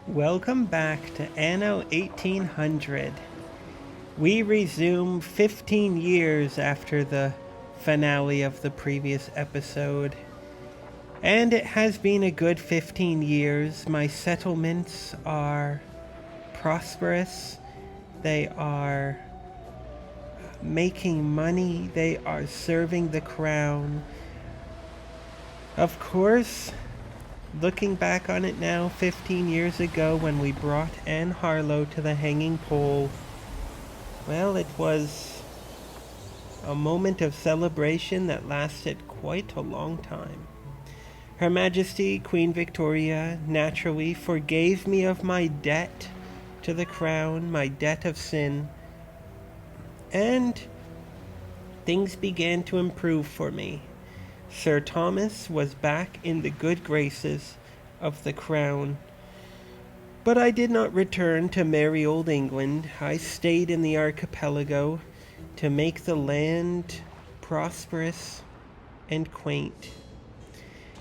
Welcome back to Anno 1800. We resume 15 years after the finale of the previous episode. And it has been a good 15 years. My settlements are prosperous. They are making money. They are serving the crown. Of course, looking back on it now, 15 years ago when we brought Anne Harlow to the hanging pole, well, it was a moment of celebration that lasted quite a long time. Her Majesty Queen Victoria naturally forgave me of my debt to the crown, my debt of sin, and things began to improve for me. Sir Thomas was back in the good graces of the crown. But I did not return to merry old England. I stayed in the archipelago to make the land prosperous and quaint.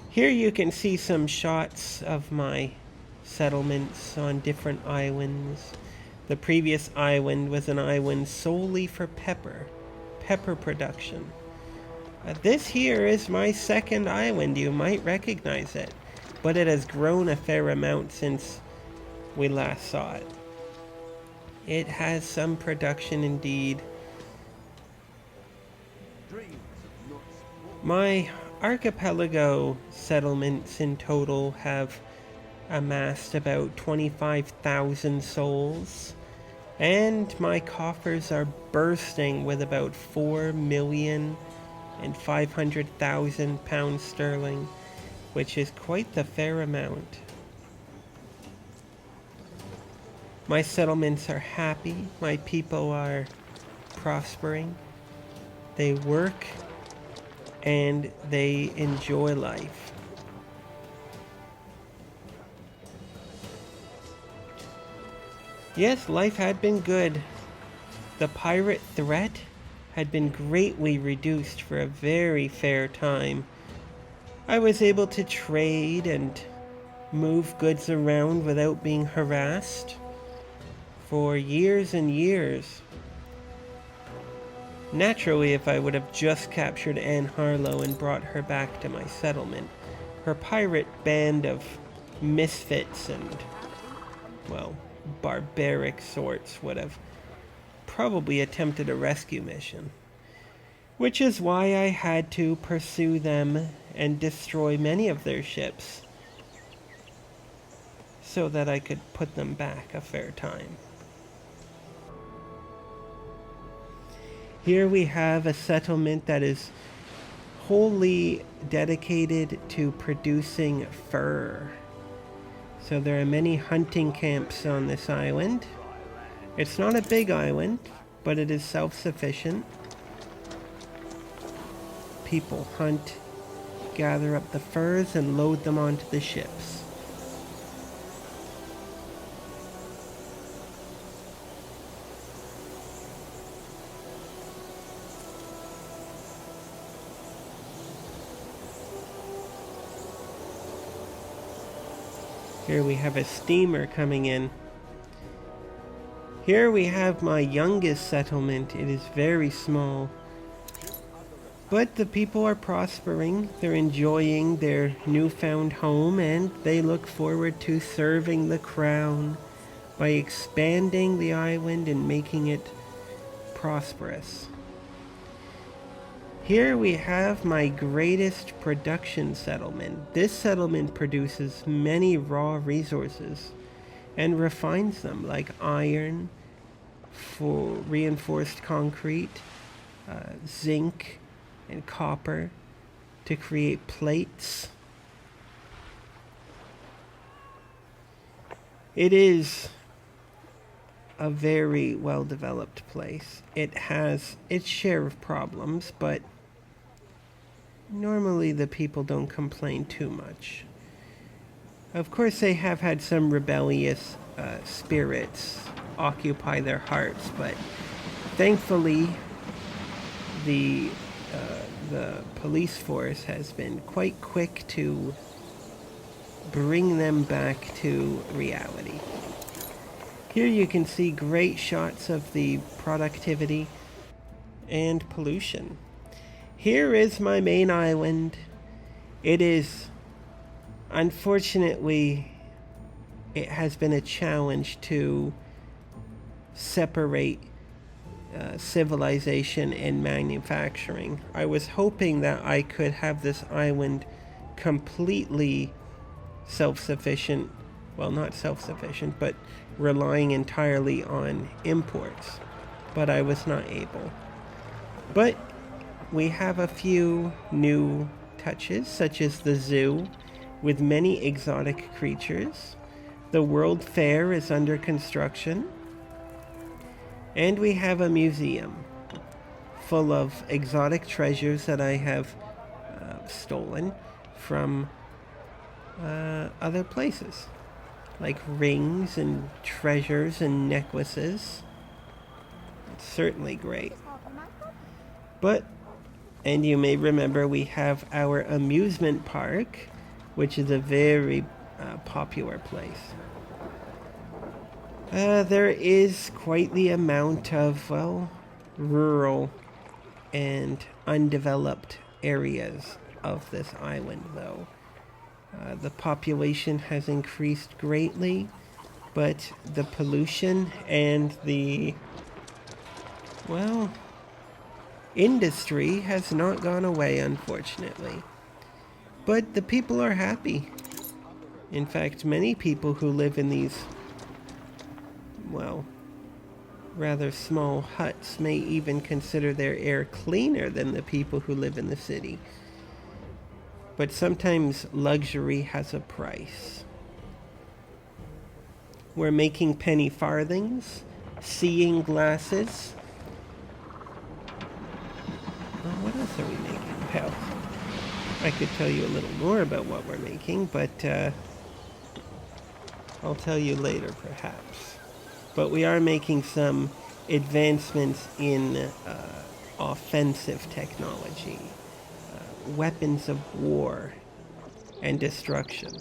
Here you can see some shots of my settlements on different islands. The previous island was an island solely for pepper production. This here is my second island. You might recognize it, but it has grown a fair amount since we last saw it. It has some production indeed. My archipelago settlements in total have amassed about 25,000 souls, and my coffers are bursting with about 4,500,000 pounds sterling, which is quite the fair amount. My settlements are happy, my people are prospering, they work, and they enjoy life. Yes, life had been good. The pirate threat had been greatly reduced for a very fair time. I was able to trade and move goods around without being harassed for years and years. Naturally, if I would have just captured Anne Harlow and brought her back to my settlement, her pirate band of misfits and, well, barbaric sorts would have probably attempted a rescue mission, which is why I had to pursue them and destroy many of their ships so that I could put them back a fair time. Here we have a settlement that is wholly dedicated to producing fur. So there are many hunting camps on this island. It's not a big island, but it is self-sufficient. People hunt, gather up the furs, and load them onto the ships. Here we have a steamer coming in. Here we have my youngest settlement. It is very small. But the people are prospering. They're enjoying their newfound home, and they look forward to serving the crown by expanding the island and making it prosperous. Here we have my greatest production settlement. This settlement produces many raw resources and refines them, like iron for reinforced concrete, zinc and copper to create plates. It is a very well-developed place. It has its share of problems, but normally the people don't complain too much. Of course, they have had some rebellious spirits occupy their hearts, but thankfully the police force has been quite quick to bring them back to reality. Here you can see great shots of the productivity and pollution. Here is my main island. It is, unfortunately, it has been a challenge to separate civilization and manufacturing. I was hoping that I could have this island completely self-sufficient. Well, not self-sufficient, but relying entirely on imports. But I was not able. But we have a few new touches, such as the zoo with many exotic creatures. The World Fair is under construction. And we have a museum full of exotic treasures that I have stolen from other places, like rings and treasures and necklaces. It's certainly great. But, and you may remember, we have our amusement park, which is a very popular place. There is quite the amount of, well, rural and undeveloped areas of this island, though. The population has increased greatly, but the pollution and the, well, industry has not gone away, unfortunately. But the people are happy. In fact, many people who live in these, well, rather small huts may even consider their air cleaner than the people who live in the city. But sometimes luxury has a price. We're making penny farthings, seeing glasses. Well, what else are we making? Well, I could tell you a little more about what we're making, but I'll tell you later perhaps. But we are making some advancements in offensive technology, weapons of war and destruction.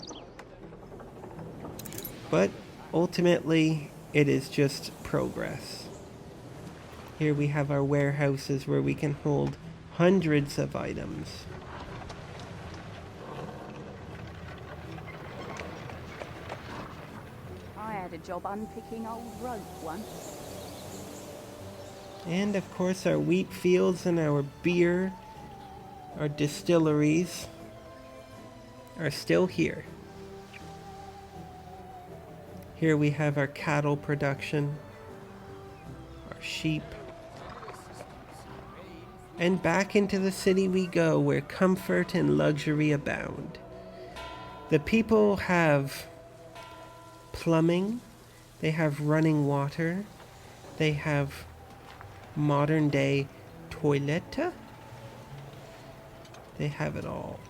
But ultimately, it is just progress. Here we have our warehouses where we can hold hundreds of items. I had a job unpicking old rope once. And of course our wheat fields and our beer, our distilleries are still here. Here we have our cattle production, our sheep. And back into the city we go, where comfort and luxury abound. The people have plumbing, they have running water, they have modern day toilet. They have it all.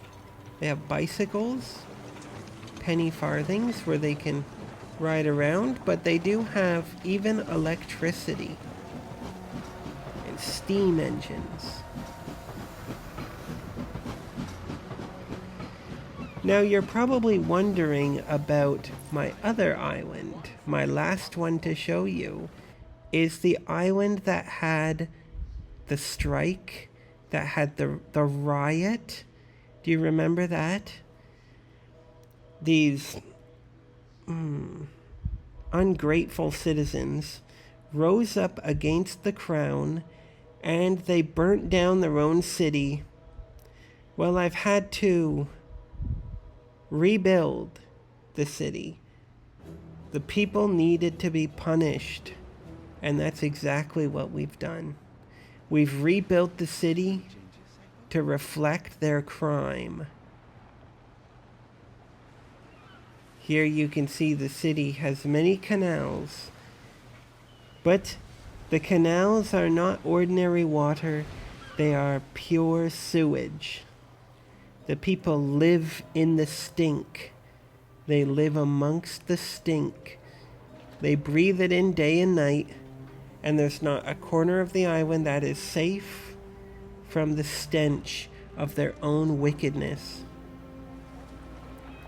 They have bicycles, penny farthings where they can ride around, but they do have even electricity and steam engines. Now you're probably wondering about my other island. My last one to show you is the island that had the strike, that had the riot. Do you remember that? These ungrateful citizens rose up against the crown and they burnt down their own city. Well, I've had to rebuild the city. The people needed to be punished, and that's exactly what we've done. We've rebuilt the city to reflect their crime. Here you can see the city has many canals, but the canals are not ordinary water, they are pure sewage. The people live in the stink. They live amongst the stink. They breathe it in day and night, and there's not a corner of the island that is safe from the stench of their own wickedness.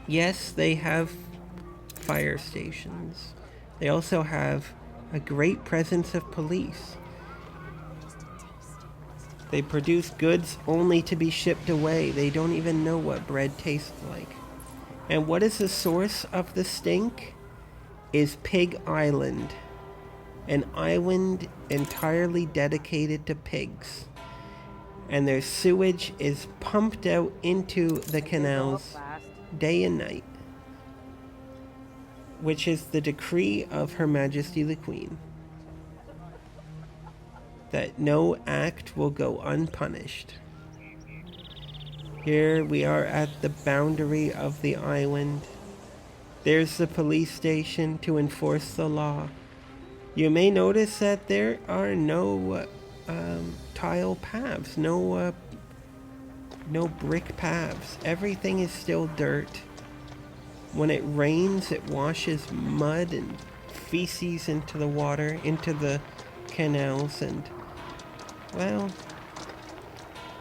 Yes, they have fire stations. They also have a great presence of police. They produce goods only to be shipped away. They don't even know what bread tastes like. And what is the source of the stink? Is Pig Island. An island entirely dedicated to pigs. And their sewage is pumped out into the canals day and night, which is the decree of Her Majesty the Queen, that no act will go unpunished. Here we are at the boundary of the island. There's the police station to enforce the law. You may notice that there are no tile paths, no brick paths. Everything is still dirt. When it rains, it washes mud and feces into the water, into the canals, and, well,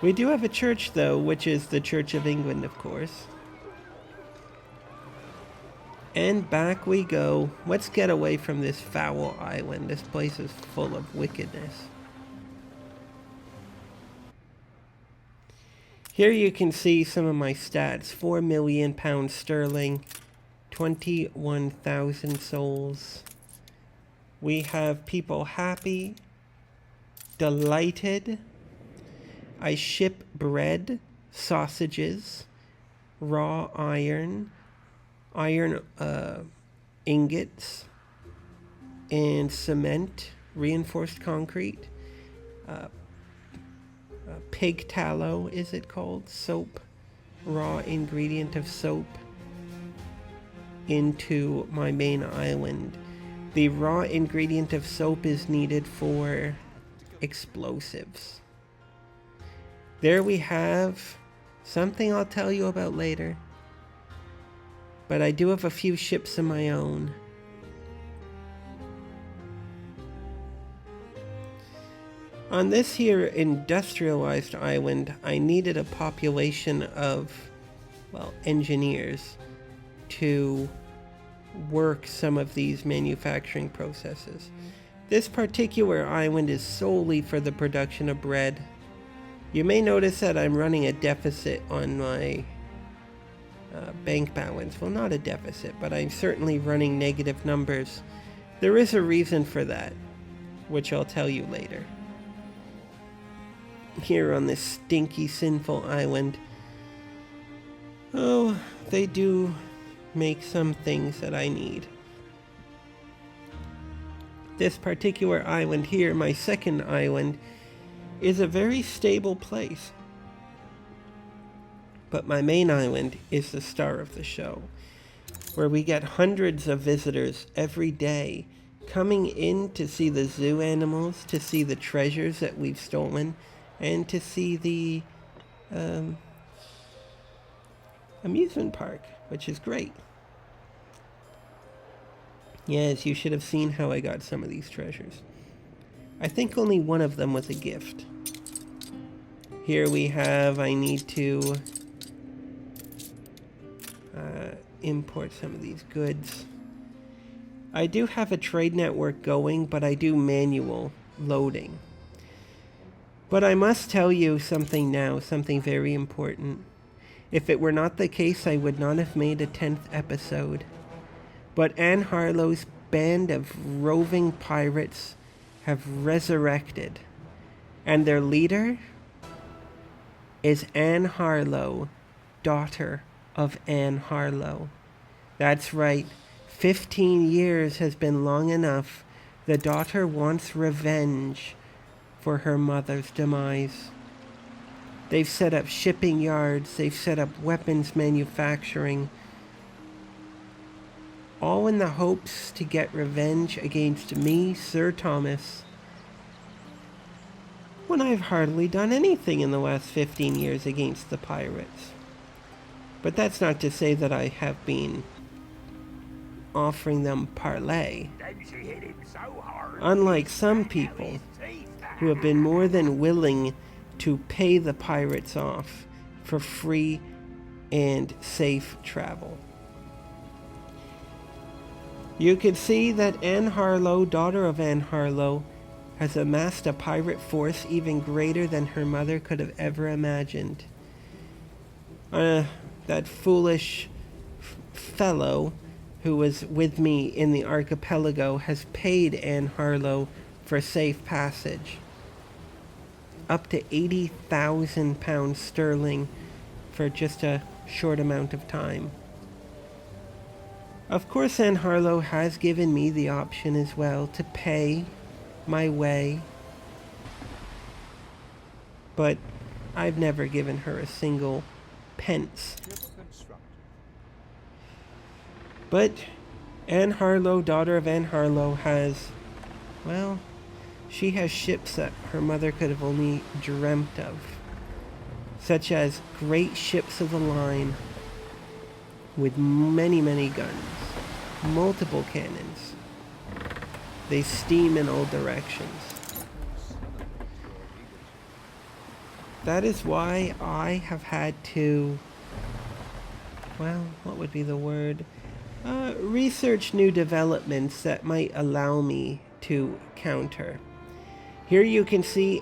we do have a church, though, which is the Church of England, of course. And back we go. Let's get away from this foul island. This place is full of wickedness. Here you can see some of my stats. £4 million sterling. 21,000 souls. We have people happy, delighted. I ship bread, sausages, raw iron ingots, and cement, reinforced concrete, pig tallow, is it called? Soap, raw ingredient of soap, into my main island. The raw ingredient of soap is needed for explosives. There we have something I'll tell you about later. But I do have a few ships of my own. On this here industrialized island, I needed a population of, well, engineers to work some of these manufacturing processes. This particular island is solely for the production of bread. You may notice that I'm running a deficit on my bank balance. Well, not a deficit, but I'm certainly running negative numbers. There is a reason for that, which I'll tell you later. Here on this stinky, sinful island, oh, they do make some things that I need. This particular island here, my second island, is a very stable place. But my main island is the star of the show, where we get hundreds of visitors every day coming in to see the zoo animals, to see the treasures that we've stolen, and to see the amusement park, which is great. Yes, you should have seen how I got some of these treasures. I think only one of them was a gift. Here we have, I need to import some of these goods. I do have a trade network going, but I do manual loading. But I must tell you something now, something very important. If it were not the case, I would not have made a 10th episode. But Anne Harlow's band of roving pirates have resurrected. And their leader is Anne Harlow, daughter of Anne Harlow. That's right, 15 years has been long enough. The daughter wants revenge for her mother's demise. They've set up shipping yards, they've set up weapons manufacturing, all in the hopes to get revenge against me, Sir Thomas, when I've hardly done anything in the last 15 years against the pirates. But that's not to say that I have been offering them parley. Unlike some people who have been more than willing to pay the pirates off for free and safe travel. You can see that Anne Harlow, daughter of Anne Harlow, has amassed a pirate force even greater than her mother could have ever imagined. That foolish fellow who was with me in the archipelago has paid Anne Harlow for safe passage. Up to £80,000 sterling for just a short amount of time. Of course, Anne Harlow has given me the option as well to pay my way, but I've never given her a single pence. But Anne Harlow, daughter of Anne Harlow, well, she has ships that her mother could have only dreamt of, such as great ships of the line with many, many guns, multiple cannons. They steam in all directions. That is why I have had to, well, what would be the word? Research new developments that might allow me to counter. Here you can see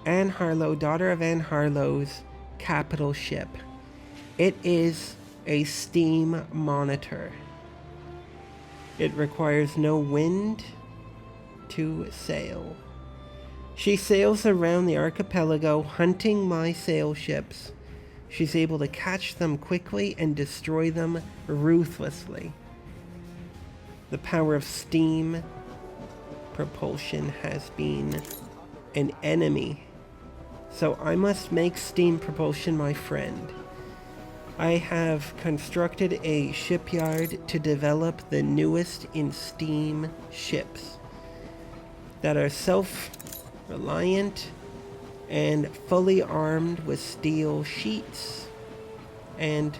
Anne Harlow, daughter of Anne Harlow's capital ship. It is a steam monitor. It requires no wind to sail. She sails around the archipelago hunting my sail ships. She's able to catch them quickly and destroy them ruthlessly. The power of steam propulsion has been an enemy, so I must make steam propulsion my friend. I have constructed a shipyard to develop the newest in steam ships that are self-reliant and fully armed with steel sheets and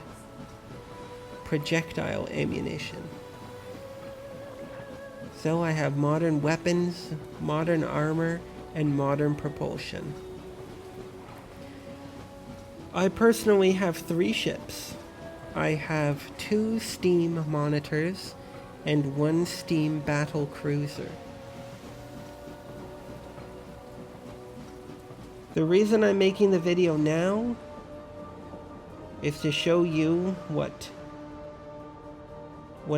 projectile ammunition. So I have modern weapons, modern armor, and modern propulsion. I personally have 3 ships. I have 2 steam monitors and 1 steam battle cruiser. The reason I'm making the video now is to show you what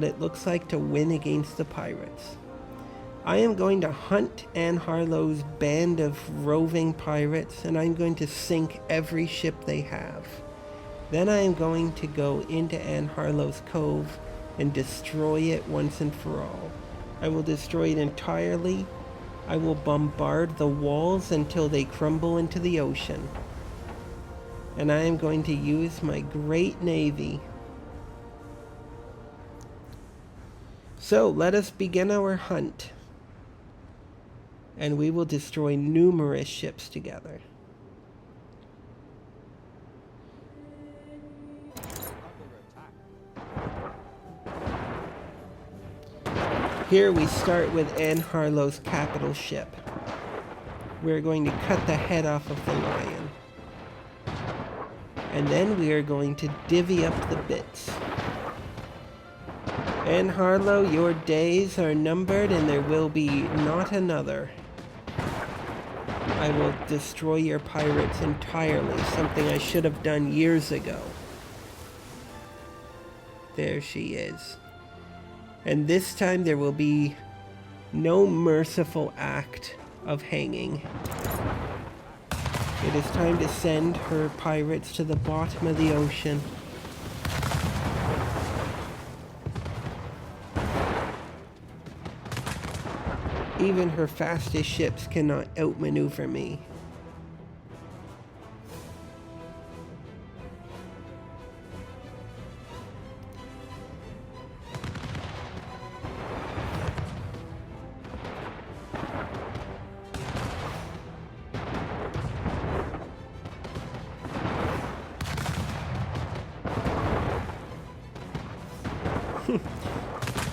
it looks like to win against the pirates. I am going to hunt Anne Harlow's band of roving pirates, and I'm going to sink every ship they have. Then I am going to go into Anne Harlow's cove and destroy it once and for all. I will destroy it entirely. I will bombard the walls until they crumble into the ocean. And I am going to use my great navy. So let us begin our hunt. And we will destroy numerous ships together. Here we start with Anne Harlow's capital ship. We're going to cut the head off of the lion. And then we are going to divvy up the bits. Anne Harlow, your days are numbered and there will be not another. I will destroy your pirates entirely, something I should have done years ago. There she is. And this time there will be no merciful act of hanging. It is time to send her pirates to the bottom of the ocean. Even her fastest ships cannot outmaneuver me.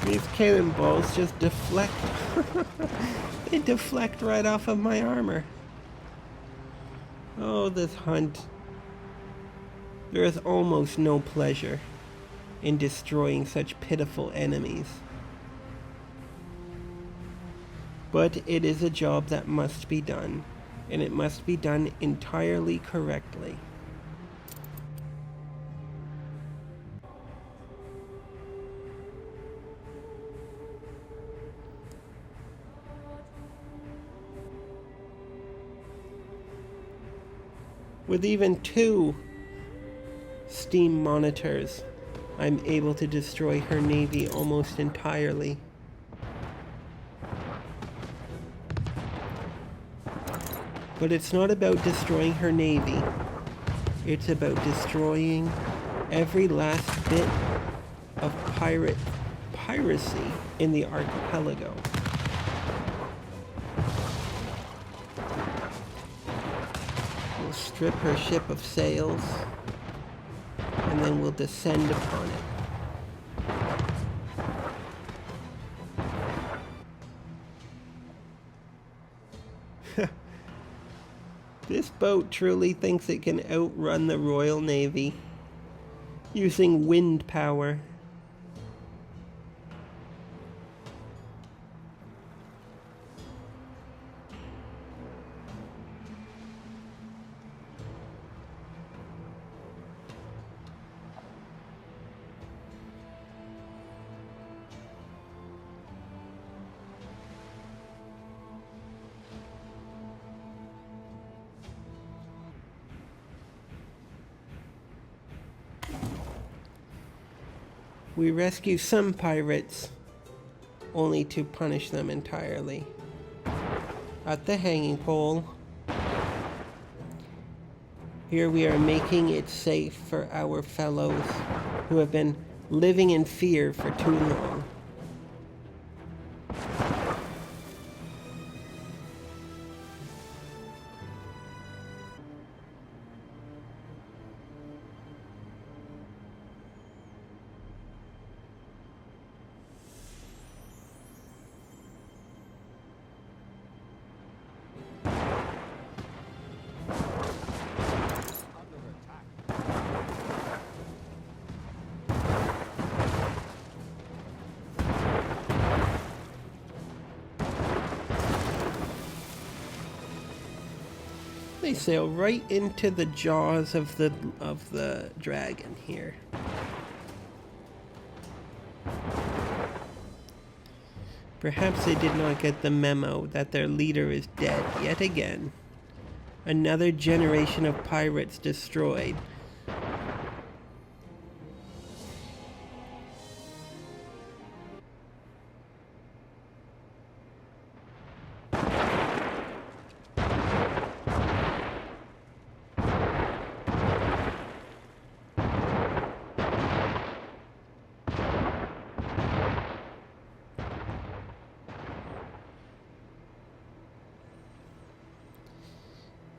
These cannonballs just deflect. They deflect right off of my armor. Oh, this hunt. There is almost no pleasure in destroying such pitiful enemies. But it is a job that must be done, and it must be done entirely correctly. With even 2 steam monitors, I'm able to destroy her navy almost entirely. But it's not about destroying her navy. It's about destroying every last bit of piracy in the archipelago. We'll strip her ship of sails, and then we'll descend upon it. This boat truly thinks it can outrun the Royal Navy using wind power. We rescue some pirates, only to punish them entirely. At the hanging pole, here we are making it safe for our fellows who have been living in fear for too long. They sail right into the jaws of the dragon here. Perhaps they did not get the memo that their leader is dead yet again. Another generation of pirates destroyed.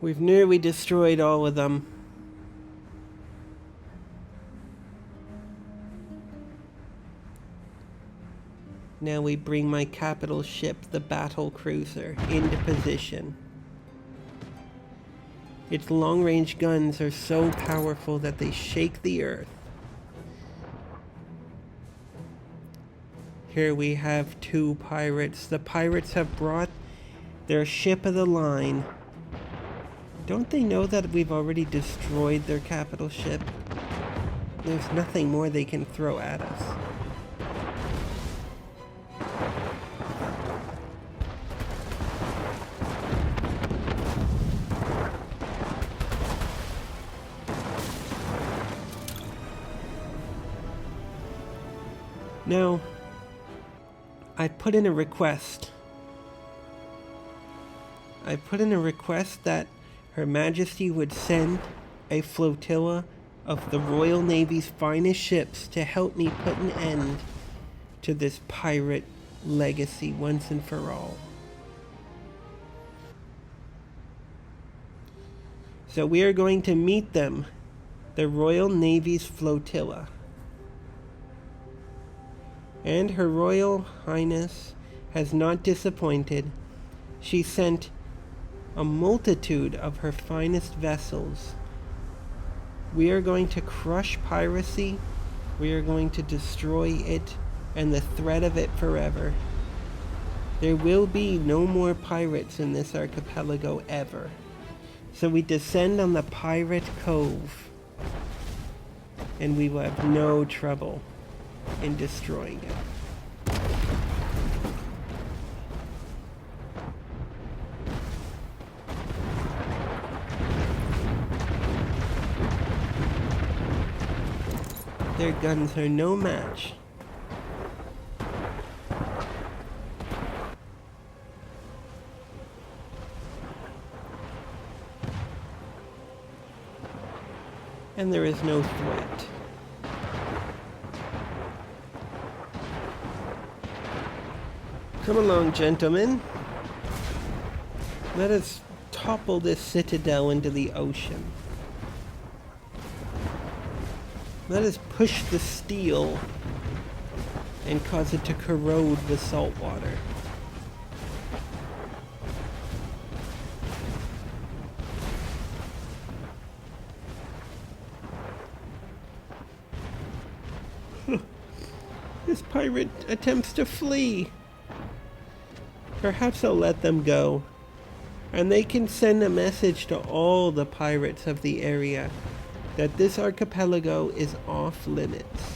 We've nearly destroyed all of them. Now we bring my capital ship, the battle cruiser, into position. Its long-range guns are so powerful that they shake the earth. Here we have 2 pirates. The pirates have brought their ship of the line. Don't they know that we've already destroyed their capital ship? There's nothing more they can throw at us. Now, I put in a request. I put in a request that Her Majesty would send a flotilla of the Royal Navy's finest ships to help me put an end to this pirate legacy once and for all. So we are going to meet them, the Royal Navy's flotilla. And Her Royal Highness has not disappointed. She sent a multitude of her finest vessels. We are going to crush piracy. We are going to destroy it and the threat of it forever. There will be no more pirates in this archipelago ever. So we descend on the Pirate Cove, and we will have no trouble in destroying it. Their guns are no match. And there is no threat. Come along, gentlemen. Let us topple this citadel into the ocean. Let us push the steel and cause it to corrode the salt water. This pirate attempts to flee. Perhaps I'll let them go, and they can send a message to all the pirates of the area that this archipelago is off limits.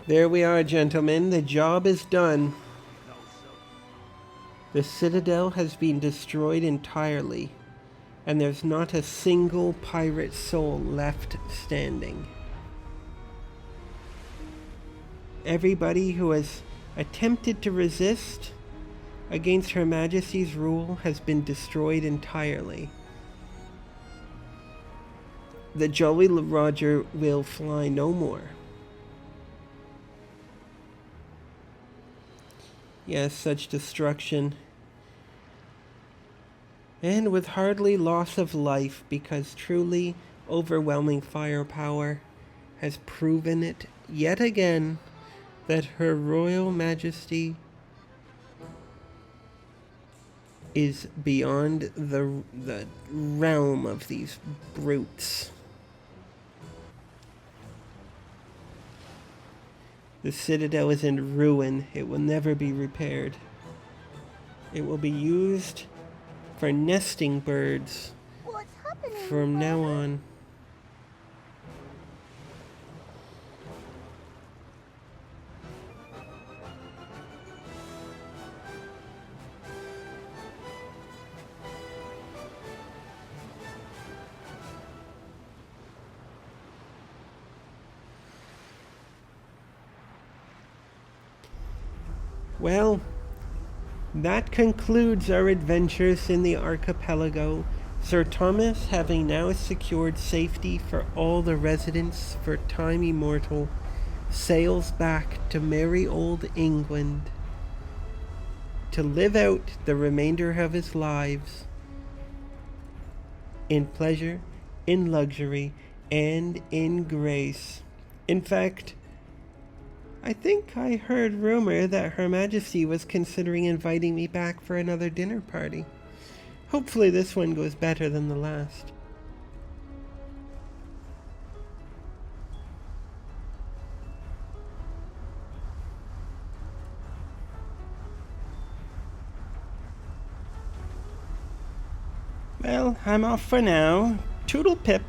There we are, gentlemen. The job is done. The citadel has been destroyed entirely, and there's not a single pirate soul left standing. Everybody who has attempted to resist against Her Majesty's rule has been destroyed entirely. The Jolly Roger will fly no more. Yes, such destruction. And with hardly loss of life, because truly overwhelming firepower has proven it yet again that Her Royal Majesty is beyond the realm of these brutes. The citadel is in ruin. It will never be repaired. It will be used for nesting birds from now on. Well, that concludes our adventures in the archipelago. Sir Thomas, having now secured safety for all the residents for time immortal, sails back to merry old England to live out the remainder of his lives in pleasure, in luxury, and in grace. In fact, I think I heard rumor that Her Majesty was considering inviting me back for another dinner party. Hopefully this one goes better than the last. Well, I'm off for now. Toodle pip.